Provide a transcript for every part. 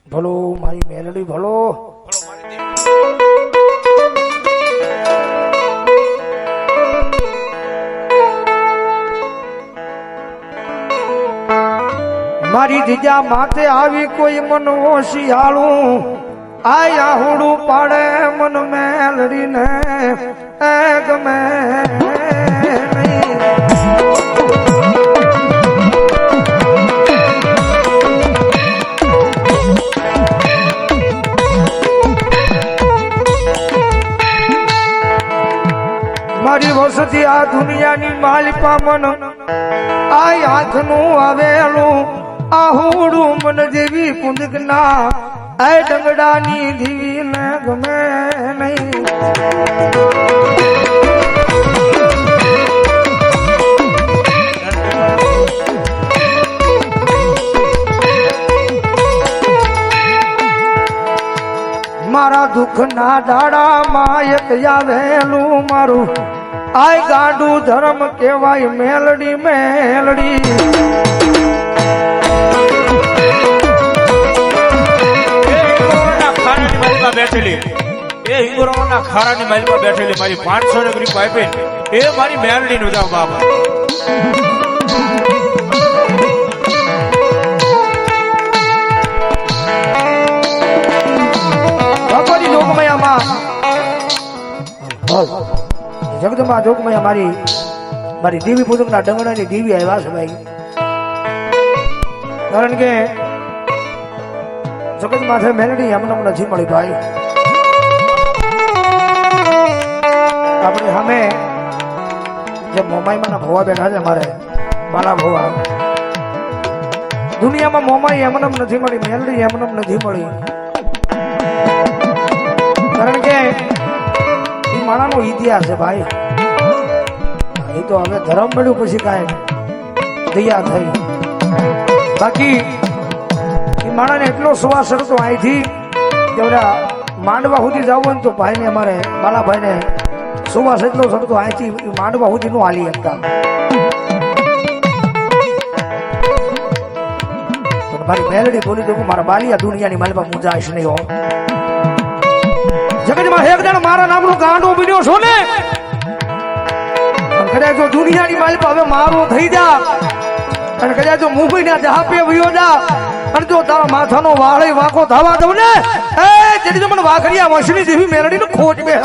ભલો મારી મેલડી ભલો. મારી જીજા માથે આવી કોઈ મન શિયાળું આયા હુડું પાડે મન મેલડીને એ ગમે નહીં. મારી વસતી આ દુનિયાની માલિપા મન આ હાથનું આવેલું આહુડું મન જેવી કુંદકના એ ડંગડાની ધીવી ને ગમે નહીં. મારા દુઃખના દાડામાં એક આવેલું મારું આય ગાંડું ધર્મ કહેવાય મેલડી મેલડી. બેઠેલી એ હિંગોરાના ખારાની માલમાં બેઠેલી મારી 500 ડિગ્રી પાઇપિંગ એ મારી મેલડી નું જાવ બાબા. ભગવતી જોગમયામાં જગદંબા જોગમયા મારી મારી દેવી પૂજકના ડંગણાની દેવી આવ્યા છે ભાઈ. કારણ કે જગત માથે મેલડી એમને નથી મળી ભાઈ. આપણે સામે જે મોમાઈમાંના ભોવા બેઠા છે મારે બાલા ભોવા દુનિયામાં મોમાઈ એમને નથી મળી મેલડી એમને નથી મળી. કારણ કે એ માણાનો ઇતિહાસ છે ભાઈ. એ તો હવે ધર્મ મળ્યું પછી કાંઈ દયા થઈ. બાકી માણાને એટલો સુવાસ હતો અહીંથી માંડવા સુધી જવું હોય તો ભાઈને અમારે બાલાભાઈને સુવાસ એટલો ચડતો અહીંથી માંડવા સુધી નું હાલી શકતા. મારી મેલડી બોલી દઉં મારા બાલિયા દુનિયાની માલમાં મુજાઈશ નહીં હો. જગતમાં એક જણ મારા નામનો ગાંડો બન્યો છો ને કદાચ જો દુનિયાની માલમાં હવે મારું થઈ જા અને કદાચ જો મુંબઈ ના જહાપે વયો જા અને જો તારા માથાનો વાળે વાંકો થવા દઉં ને એ તેથી તો મને વાઘરિયા વંશની જેવી મેલડી નું ખોટ બે.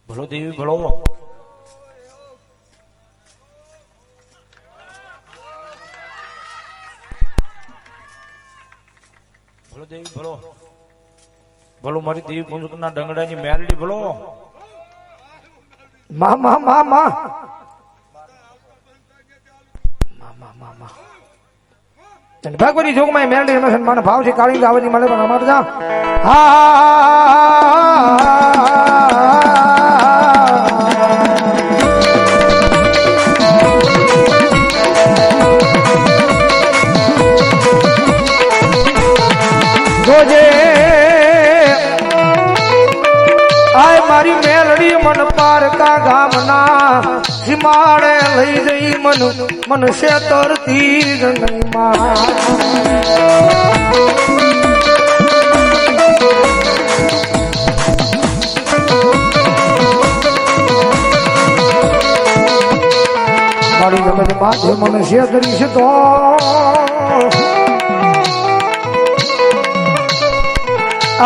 ભલો દેવી ભલો. ભલો દેવી ભલો. ભલો મારી દેવી પુંજકના ડંગડાની મેલડી ભલો. મા મા મા મા ભગવતી જોગમાં મેલડી રમેશ માને ભાવથી કાળી ગાવાની મળે પણ અમારે જા જોજે આય મારી મેલડી મન પારકા ગામના હિમાળે લઈ જઈ મન શેતરતી ગંગમાં. મારી જગત માથે મને શેતરી છે તો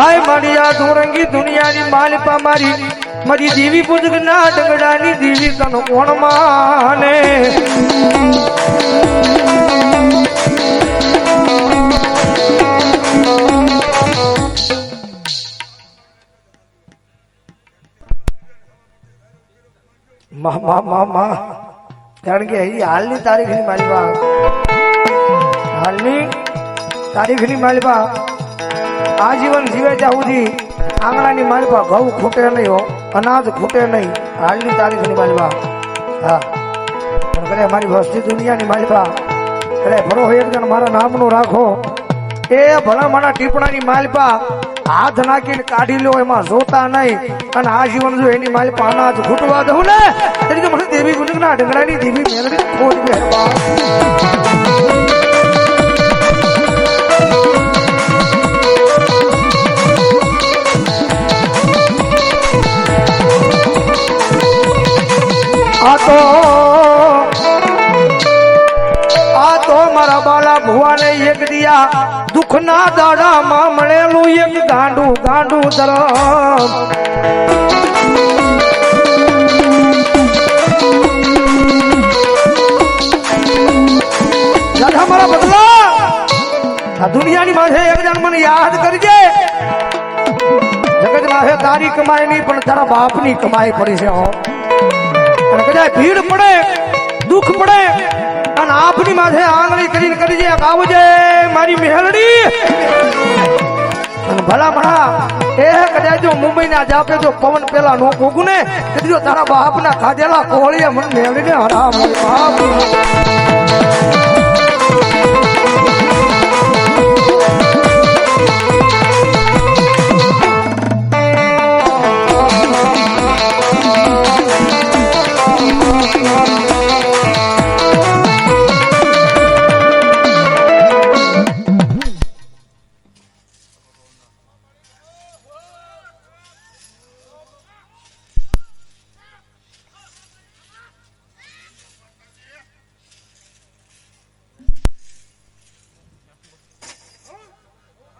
આય મારી આ ધોરંગી દુનિયાની માલિપા મારી દેવી પૂજકના ડંગડાની દેવી તન કોણ માને. કારણ કે હાલની તારીખની માલિપા આજીવન જીવે ત્યાં સુધી આંગણાની માલિપા ઘઉં ખૂટે નહીં હો, અનાજ ખૂટે નહીં. હાલની તારીખની માલિપા હા પણ કદાચ મારી વસ્તી દુનિયાની માલિપા કદાચ ભરો હોય એક જણ મારા નામનું રાખો એ ભલા મારા ટીપણાની માલિપા હાથ નાખીને કાઢી લો એમાં જોતા નહીં અને આ જીવન જો એની માલ પાના જ ઘૂંટવા દઉં ને એટલે તો મને દેવી ગુંજના ડંગરાની દેવી મેલડી ખોટ મહેરબાન આ તો મારા બાલા ભુવાને એક દિયા દુઃખના દાડામાં મળેલું એક ગાંડું ગાંડું ધરમ દાદા મારા બદલા આ દુનિયાની માથે એક જણ મને યાદ કરજે જગત માથે તારી કમાઈ નહીં પણ તારા બાપની કમાઈ પડી છે હો અને કદાચ ભીડ પડે દુઃખ પડે અને આપની માથે આંગળી કરીને કરી જે આવજે મારી મેલડી અને ભલા ભલા એ કદાચ જો મુંબઈ ના જાપે જો પવન પેલા નો ભોગું ને જો તારા બાપ ના ખાધેલા કોળીએ મને મેલડીને હરામ બાપ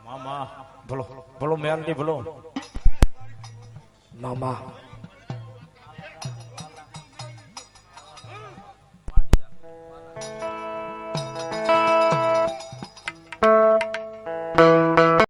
મામા ભલો ભલો મેલડી ભલો મામા